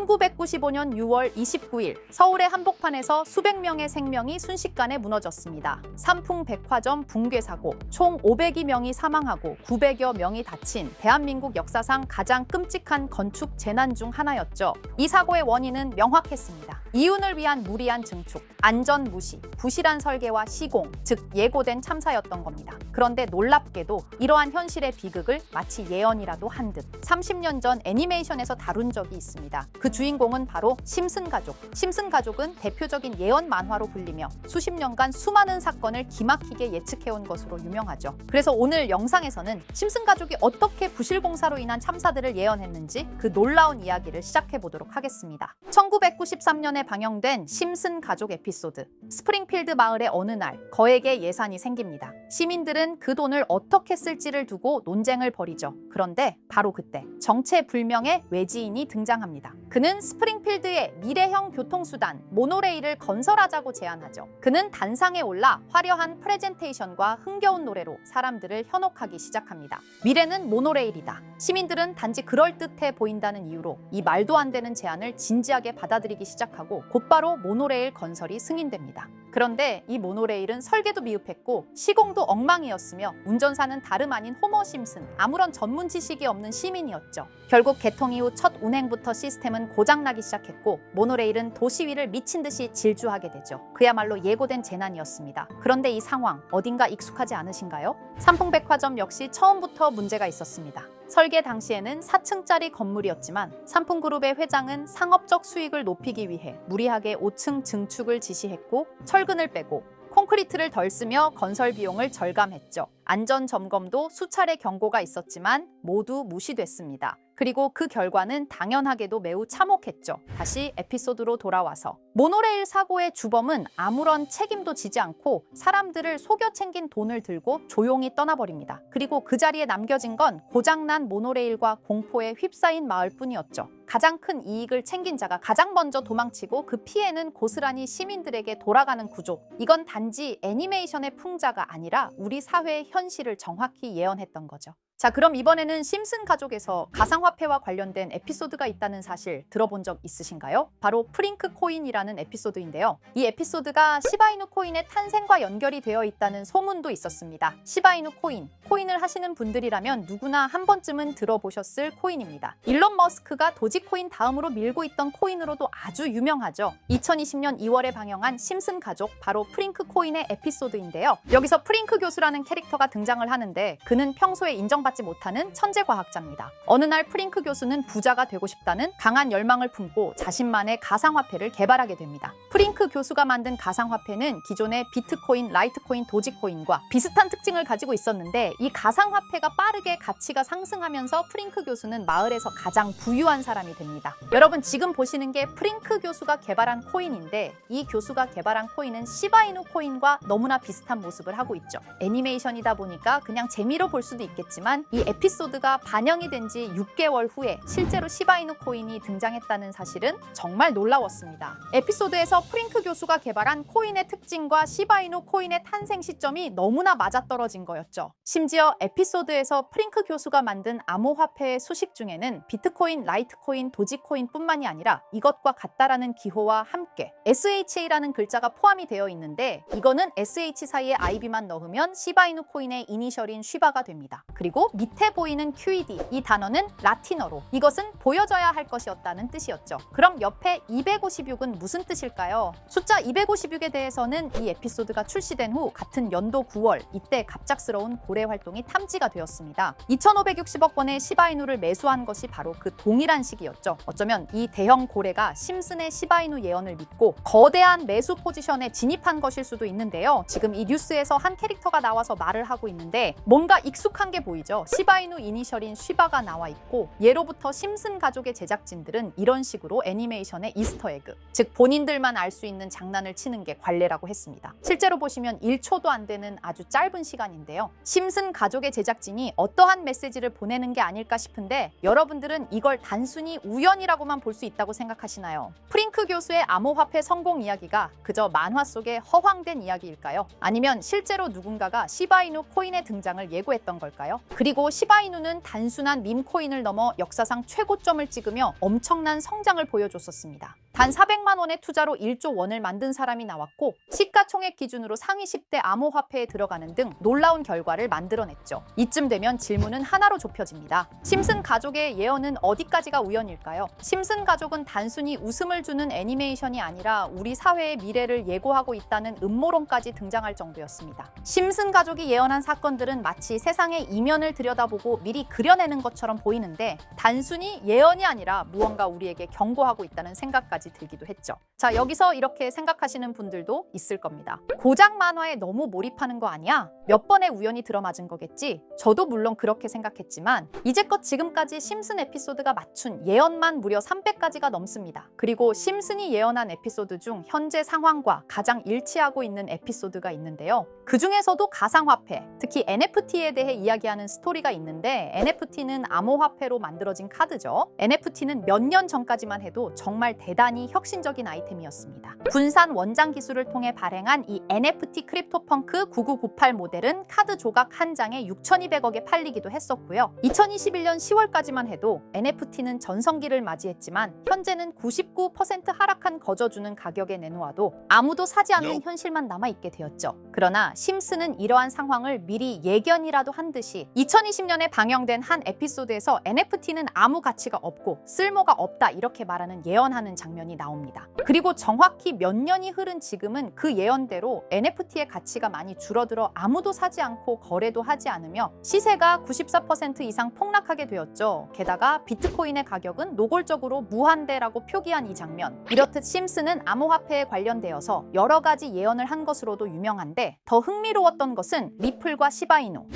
1995년 6월 29일 서울의 한복판에서 수백 명의 생명이 순식간에 무너졌습니다. 삼풍백화점 붕괴 사고, 총 500여 명이 사망하고 900여 명이 다친 대한민국 역사상 가장 끔찍한 건축 재난 중 하나였죠. 이 사고의 원인은 명확했습니다. 이윤을 위한 무리한 증축, 안전 무시, 부실한 설계와 시공, 즉 예고된 참사였던 겁니다. 그런데 놀랍게도 이러한 현실의 비극을 마치 예언이라도 한 듯 30년 전 애니메이션에서 다룬 적이 있습니다. 그 주인공은 바로 심슨 가족. 심슨 가족은 대표적인 예언 만화로 불리며 수십 년간 수많은 사건을 기막히게 예측해온 것으로 유명하죠. 그래서 오늘 영상에서는 심슨 가족이 어떻게 부실 공사로 인한 참사들을 예언했는지 그 놀라운 이야기를 시작해 보도록 하겠습니다. 1993년에 방영된 심슨 가족 에피소드. 스프링필드 마을의 어느 날 거액의 예산이 생깁니다. 시민들은 그 돈을 어떻게 쓸지를 두고 논쟁을 벌이죠. 그런데 바로 그때 정체불명의 외지인이 등장합니다. 그는 스프링필드의 미래형 교통수단 모노레일을 건설하자고 제안하죠. 그는 단상에 올라 화려한 프레젠테이션과 흥겨운 노래로 사람들을 현혹하기 시작합니다. 미래는 모노레일이다. 시민들은 단지 그럴듯해 보인다는 이유로 이 말도 안 되는 제안을 진지하게 받아들이기 시작하고 곧바로 모노레일 건설이 승인됩니다. 그런데 이 모노레일은 설계도 미흡했고 시공도 엉망이었으며 운전사는 다름 아닌 호머 심슨, 아무런 전문 지식이 없는 시민이었죠. 결국 개통 이후 첫 운행부터 시스템은 고장나기 시작했고 모노레일은 도시 위를 미친 듯이 질주하게 되죠. 그야말로 예고된 재난이었습니다. 그런데 이 상황 어딘가 익숙하지 않으신가요? 삼풍백화점 역시 처음부터 문제가 있었습니다. 설계 당시에는 4층짜리 건물이었지만 삼풍그룹의 회장은 상업적 수익을 높이기 위해 무리하게 5층 증축을 지시했고 철근을 빼고 콘크리트를 덜 쓰며 건설 비용을 절감했죠. 안전 점검도 수차례 경고가 있었지만 모두 무시됐습니다. 그리고 그 결과는 당연하게도 매우 참혹했죠. 다시 에피소드로 돌아와서 모노레일 사고의 주범은 아무런 책임도 지지 않고 사람들을 속여 챙긴 돈을 들고 조용히 떠나버립니다. 그리고 그 자리에 남겨진 건 고장난 모노레일과 공포에 휩싸인 마을뿐이었죠. 가장 큰 이익을 챙긴 자가 가장 먼저 도망치고 그 피해는 고스란히 시민들에게 돌아가는 구조. 이건 단지 애니메이션의 풍자가 아니라 우리 사회의 현실을 정확히 예언했던 거죠. 자, 그럼 이번에는 심슨 가족에서 가상화폐와 관련된 에피소드가 있다는 사실 들어본 적 있으신가요? 바로 프링크 코인이라는 에피소드인데요. 이 에피소드가 시바이누 코인의 탄생과 연결이 되어 있다는 소문도 있었습니다. 시바이누 코인, 코인을 하시는 분들이라면 누구나 한 번쯤은 들어보셨을 코인입니다. 일론 머스크가 도지코인 다음으로 밀고 있던 코인으로도 아주 유명하죠. 2020년 2월에 방영한 심슨 가족, 바로 프링크 코인의 에피소드인데요. 여기서 프링크 교수라는 캐릭터가 등장을 하는데 그는 평소에 인정받지 못하는 천재 과학자입니다. 어느 날 프링크 교수는 부자가 되고 싶다는 강한 열망을 품고 자신만의 가상화폐를 개발하게 됩니다. 프링크 교수가 만든 가상화폐는 기존의 비트코인, 라이트코인, 도지코인과 비슷한 특징을 가지고 있었는데 이 가상화폐가 빠르게 가치가 상승하면서 프링크 교수는 마을에서 가장 부유한 사람이 됩니다. 여러분 지금 보시는 게 프링크 교수가 개발한 코인인데 이 교수가 개발한 코인은 시바이누 코인과 너무나 비슷한 모습을 하고 있죠. 애니메이션이다 보니까 그냥 재미로 볼 수도 있겠지만 이 에피소드가 반영이 된 지 6개월 후에 실제로 시바이누 코인이 등장했다는 사실은 정말 놀라웠습니다. 에피소드에서 프링크 교수가 개발한 코인의 특징과 시바이누 코인의 탄생 시점이 너무나 맞아떨어진 거였죠. 심지어 에피소드에서 프링크 교수가 만든 암호화폐의 수식 중에는 비트코인, 라이트코인, 도지코인뿐만이 아니라 이것과 같다라는 기호와 함께 SHA라는 글자가 포함이 되어 있는데 이거는 SH 사이에 IB만 넣으면 시바이누 코인의 이니셜인 쉬바가 됩니다. 그리고 밑에 보이는 QED, 이 단어는 라틴어로 이것은 보여져야 할 것이었다는 뜻이었죠. 그럼 옆에 256은 무슨 뜻일까요? 숫자 256에 대해서는 이 에피소드가 출시된 후 같은 연도 9월 이때 갑작스러운 고래 활동이 탐지가 되었습니다. 2,560억 원의 시바이누를 매수한 것이 바로 그 동일한 시기였죠. 어쩌면 이 대형 고래가 심슨의 시바이누 예언을 믿고 거대한 매수 포지션에 진입한 것일 수도 있는데요. 지금 이 뉴스에서 한 캐릭터가 나와서 말을 하고 있는데 뭔가 익숙한 게 보이죠. 시바이누 이니셜인 쉬바가 나와 있고 예로부터 심슨 가족의 제작진들은 이런 식으로 애니메이션의 이스터에그, 즉 본인들만 알 수 있는 장난을 치는 게 관례라고 했습니다. 실제로 보시면 1초도 안 되는 아주 짧은 시간인데요. 심슨 가족의 제작진이 어떠한 메시지를 보내는 게 아닐까 싶은데 여러분들은 이걸 단순히 우연이라고만 볼 수 있다고 생각하시나요? 프링크 교수의 암호화폐 성공 이야기가 그저 만화 속의 허황된 이야기일까요? 아니면 실제로 누군가가 시바이누 코인의 등장을 예고했던 걸까요? 그리고 시바이누는 단순한 밈 코인을 넘어 역사상 최고점을 찍으며 엄청난 성장을 보여줬었습니다. 단 400만 원의 투자로 1조 원을 만든 사람이 나왔고 시가총액 기준으로 상위 10대 암호화폐에 들어가는 등 놀라운 결과를 만들어냈죠. 이쯤 되면 질문은 하나로 좁혀집니다. 심슨 가족의 예언은 어디까지가 우연일까요? 심슨 가족은 단순히 웃음을 주는 애니메이션이 아니라 우리 사회의 미래를 예고하고 있다는 음모론까지 등장할 정도였습니다. 심슨 가족이 예언한 사건들은 마치 세상의 이면을 들여다보고 미리 그려내는 것처럼 보이는데 단순히 예언이 아니라 무언가 우리에게 경고하고 있다는 생각까지 들기도 했죠. 자, 여기서 이렇게 생각하시는 분들도 있을 겁니다. 고작 만화에 너무 몰입하는 거 아니야? 몇 번의 우연이 들어맞은 거겠지? 저도 물론 그렇게 생각했지만 이제껏 지금까지 심슨 에피소드가 맞춘 예언만 무려 300가지가 넘습니다. 그리고 심슨이 예언한 에피소드 중 현재 상황과 가장 일치하고 있는 에피소드가 있는데요. 그 중에서도 가상화폐, 특히 NFT에 대해 이야기하는 스토리가 있는데 NFT는 암호화폐로 만들어진 카드죠. NFT는 몇 년 전까지만 해도 정말 대단히 혁신적인 아이템이었습니다. 분산 원장 기술을 통해 발행한 이 NFT 크립토펑크 9998 모델은 카드 조각 한 장에 6,200억에 팔리기도 했었고요. 2021년 10월까지만 해도 NFT는 전성기를 맞이했지만 현재는 99% 하락한 거저주는 가격에 내놓아도 아무도 사지 않는 현실만 남아있게 되었죠. 그러나 심슨은 이러한 상황을 미리 예견이라도 한 듯이 2020년에 방영된 한 에피소드에서 NFT는 아무 가치가 없고 쓸모가 없다 이렇게 말하는 예언하는 장면이 나옵니다. 그리고 정확히 몇 년이 흐른 지금은 그 예언대로 NFT의 가치가 많이 줄어들어 아무도 사지 않고 거래도 하지 않으며 시세가 94% 이상 폭락하게 되었죠. 게다가 비트코인의 가격은 노골적으로 무한대라고 표기한 이 장면. 이렇듯 심슨은 암호화폐에 관련되어서 여러 가지 예언을 한 것으로도 유명한데 더 흥미로웠던 것은 리플과 시바이누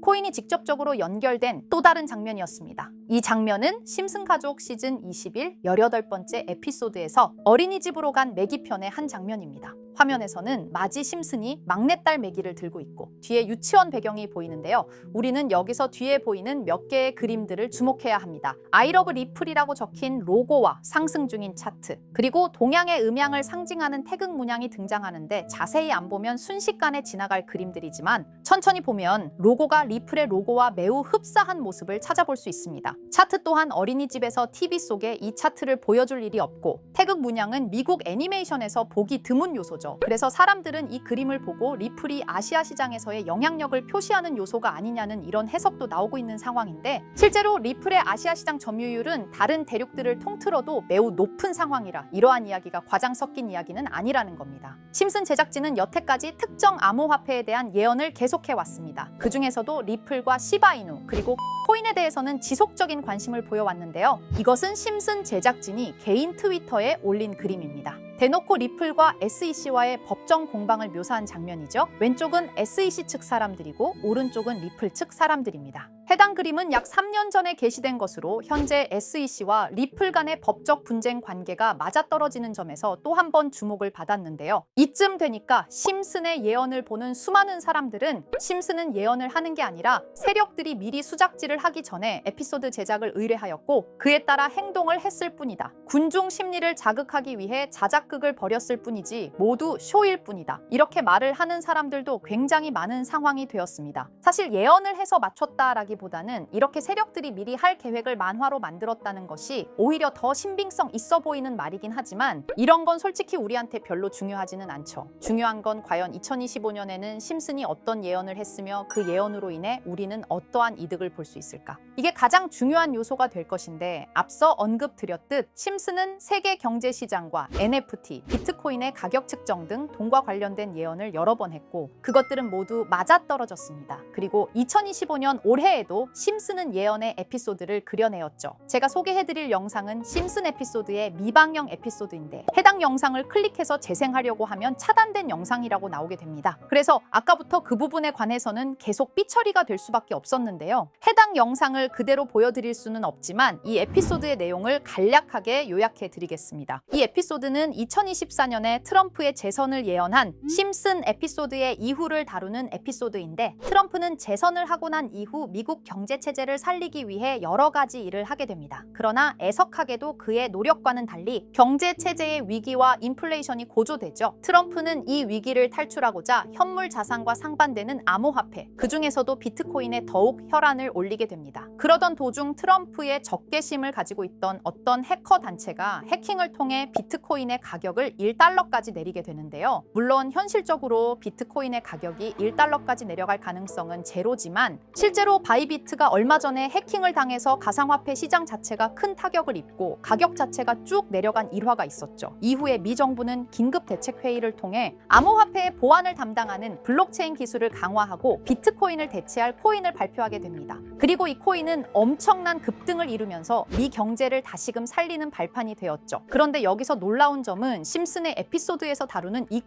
코인이 직접적으로 연결된 또 다른 장면이었습니다. 이 장면은 심슨 가족 시즌 21 18번째 에피소드에서 어린이집으로 간 매기 편의 한 장면입니다. 화면에서는 마지 심슨이 막내딸 매기를 들고 있고 뒤에 유치원 배경이 보이는데요. 우리는 여기서 뒤에 보이는 몇 개의 그림들을 주목해야 합니다. I love 리플이라고 적힌 로고와 상승 중인 차트, 그리고 동양의 음양을 상징하는 태극 문양이 등장하는데 자세히 안 보면 순식간에 지나갈 그림들이지만 천천히 보면 로고가 리플의 로고와 매우 흡사한 모습을 찾아볼 수 있습니다. 차트 또한 어린이집에서 TV 속에 이 차트를 보여줄 일이 없고 태극 문양은 미국 애니메이션에서 보기 드문 요소죠. 그래서 사람들은 이 그림을 보고 리플이 아시아 시장에서의 영향력을 표시하는 요소가 아니냐는 이런 해석도 나오고 있는 상황인데 실제로 리플의 아시아 시장 점유율은 다른 대륙들을 통틀어도 매우 높은 상황이라 이러한 이야기가 과장 섞인 이야기는 아니라는 겁니다. 심슨 제작진은 여태까지 특정 암호화폐에 대한 예언을 계속해왔습니다. 그 중에서도 리플과 시바이누 그리고 코인에 대해서는 지속적인 관심을 보여왔는데요. 이것은 심슨 제작진이 개인 트위터에 올린 그림입니다. 대놓고 리플과 SEC와의 법정 공방을 묘사한 장면이죠. 왼쪽은 SEC 측 사람들이고 오른쪽은 리플 측 사람들입니다. 해당 그림은 약 3년 전에 게시된 것으로 현재 SEC와 리플 간의 법적 분쟁 관계가 맞아떨어지는 점에서 또 한 번 주목을 받았는데요. 이쯤 되니까 심슨의 예언을 보는 수많은 사람들은 심슨은 예언을 하는 게 아니라 세력들이 미리 수작질을 하기 전에 에피소드 제작을 의뢰하였고 그에 따라 행동을 했을 뿐이다. 군중 심리를 자극하기 위해 자작극을 벌였을 뿐이지 모두 쇼일 뿐이다. 이렇게 말을 하는 사람들도 굉장히 많은 상황이 되었습니다. 사실 예언을 해서 맞췄다라기보다는 이렇게 세력들이 미리 할 계획을 만화로 만들었다는 것이 오히려 더 신빙성 있어 보이는 말이긴 하지만 이런 건 솔직히 우리한테 별로 중요하지는 않죠. 중요한 건 과연 2025년에는 심슨이 어떤 예언을 했으며 그 예언으로 인해 우리는 어떠한 이득을 볼 수 있을까? 이게 가장 중요한 요소가 될 것인데 앞서 언급드렸듯 심슨은 세계 경제 시장과 NFT, 비트코인의 가격 측정 등 돈과 관련된 예언을 여러 번 했고 그것들은 모두 맞아떨어졌습니다. 그리고 2025년 올해에도 이후에도 심슨은 예언의 에피소드를 그려내었죠. 제가 소개해드릴 영상은 심슨 에피소드의 미방영 에피소드인데 해당 영상을 클릭해서 재생하려고 하면 차단된 영상이라고 나오게 됩니다. 그래서 아까부터 그 부분에 관해서는 계속 삐처리가 될 수밖에 없었는데요. 해당 영상을 그대로 보여드릴 수는 없지만 이 에피소드의 내용을 간략하게 요약해 드리겠습니다. 이 에피소드는 2024년에 트럼프의 재선을 예언한 심슨 에피소드의 이후를 다루는 에피소드인데 트럼프는 재선을 하고 난 이후 미국 경제 체제를 살리기 위해 여러 가지 일을 하게 됩니다. 그러나 애석하게도 그의 노력과는 달리 경제 체제의 위기와 인플레이션이 고조되죠. 트럼프는 이 위기를 탈출하고자 현물 자산과 상반되는 암호화폐, 그 중에서도 비트코인에 더욱 혈안을 올리게 됩니다. 그러던 도중 트럼프의 적개심을 가지고 있던 어떤 해커 단체가 해킹을 통해 비트코인의 가격을 1달러까지 내리게 되는데요. 물론 현실적으로 비트코인의 가격이 1달러까지 내려갈 가능성은 제로지만 실제로 바이비트가 얼마 전에 해킹을 당해서 가상화폐 시장 자체가 큰 타격을 입고 가격 자체가 쭉 내려간 일화가 있었죠. 이후에 미 정부는 긴급 대책 회의를 통해 암호화폐의 보안을 담당하는 블록체인 기술을 강화하고 비트코인을 대체할 코인을 발표하게 됩니다. 그리고 이 코인은 엄청난 급등을 이루면서 미 경제를 다시금 살리는 발판이 되었죠. 그런데 여기서 놀라운 점은 심슨의 에피소드에서 다루는 이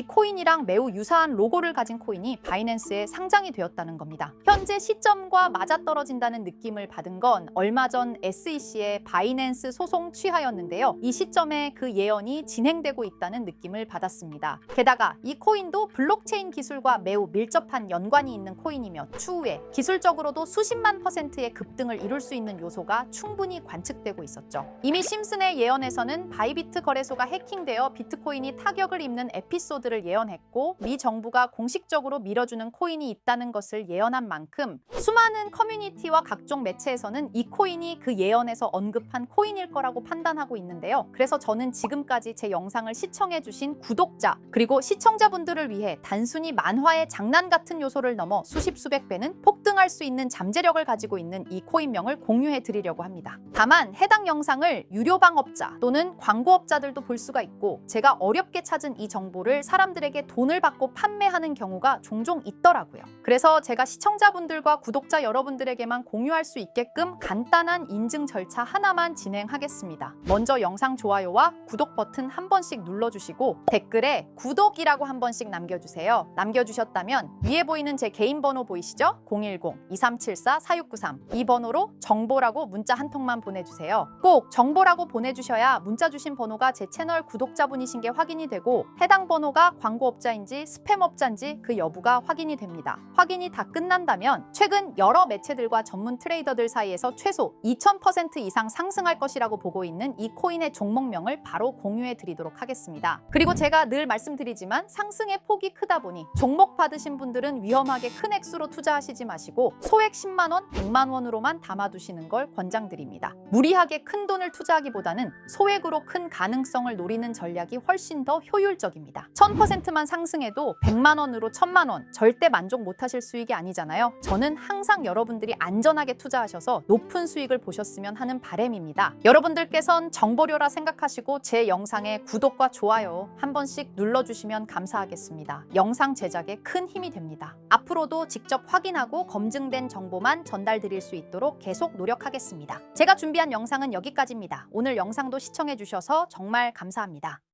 코인이랑 매우 유사한 로고를 가진 코인이 바이낸스에 상장이 되었다는 겁니다. 현재 시점과 맞아떨어진다는 느낌을 받은 건 얼마 전 SEC의 바이낸스 소송 취하였는데요. 이 시점에 그 예언이 진행되고 있다는 느낌을 받았습니다. 게다가 이 코인도 블록체인 기술과 매우 밀접한 연관이 있는 코인이며 추후에 기술적으로도 수십만 %의 급등을 이룰 수 있는 요소가 충분히 관측되고 있었죠. 이미 심슨의 예언에서는 바이비트 거래소가 해킹되어 비트코인이 타격을 입는 에피소드를 예언했고 미 정부가 공식적으로 밀어주는 코인이 있다는 것을 예언한 만큼 수많은 커뮤니티와 각종 매체에서는 이 코인이 그 예언에서 언급한 코인일 거라고 판단하고 있는데요. 그래서 저는 지금까지 제 영상을 시청해주신 구독자 그리고 시청자분들을 위해 단순히 만화의 장난 같은 요소를 넘어 수십 수백 배는 폭등할 수 있는 잠재력을 가지고 있는 이 코인명을 공유해 드리려고 합니다. 다만 해당 영상을 유료 방업자 또는 광고업자들도 볼 수가 있고 제가 어렵게 찾은 이 정보를 사람들에게 돈을 받고 판매하는 경우가 종종 있더라고요. 그래서 제가 시청자분들과 구독자 여러분들에게만 공유할 수 있게끔 간단한 인증 절차 하나만 진행하겠습니다. 먼저 영상 좋아요와 구독 버튼 한 번씩 눌러주시고 댓글에 구독이라고 한 번씩 남겨주세요. 남겨주셨다면 위에 보이는 제 개인 번호 보이시죠? 010-2374-4693 이 번호로 정보라고 문자 한 통만 보내주세요. 꼭 정보라고 보내주셔야 문자 주신 번호가 제 채널 구독자분이신 게 확인이 되고 해당 번호가 광고업자인지 스팸업자인지 그 여부가 확인이 됩니다. 확인이 다 끝난다면 최근 여러 매체들과 전문 트레이더들 사이에서 최소 2000% 이상 상승할 것이라고 보고 있는 이 코인의 종목명을 바로 공유해 드리도록 하겠습니다. 그리고 제가 늘 말씀드리지만 상승의 폭이 크다 보니 종목 받으신 분들은 위험하게 큰 액수로 투자하시지 마시고 소액 10만 원, 100만 원으로만 담아두시는 걸 권장드립니다. 무리하게 큰 돈을 투자하기보다는 소액으로 큰 가능성을 노리는 전략이 훨씬 더 효율적입니다. 1000%만 상승해도 100만 원으로 1000만 원 절대 만족 못하실 수익이 아니잖아요. 저는 항상 여러분들이 안전하게 투자하셔서 높은 수익을 보셨으면 하는 바람입니다. 여러분들께선 정보료라 생각하시고 제 영상에 구독과 좋아요 한 번씩 눌러주시면 감사하겠습니다. 영상 제작에 큰 힘이 됩니다. 앞으로도 직접 확인하고 검증된 정보만 전달드릴 수 있도록 계속 노력하겠습니다. 제가 준비한 영상은 여기까지입니다. 오늘 영상도 시청해주셔서 정말 감사합니다.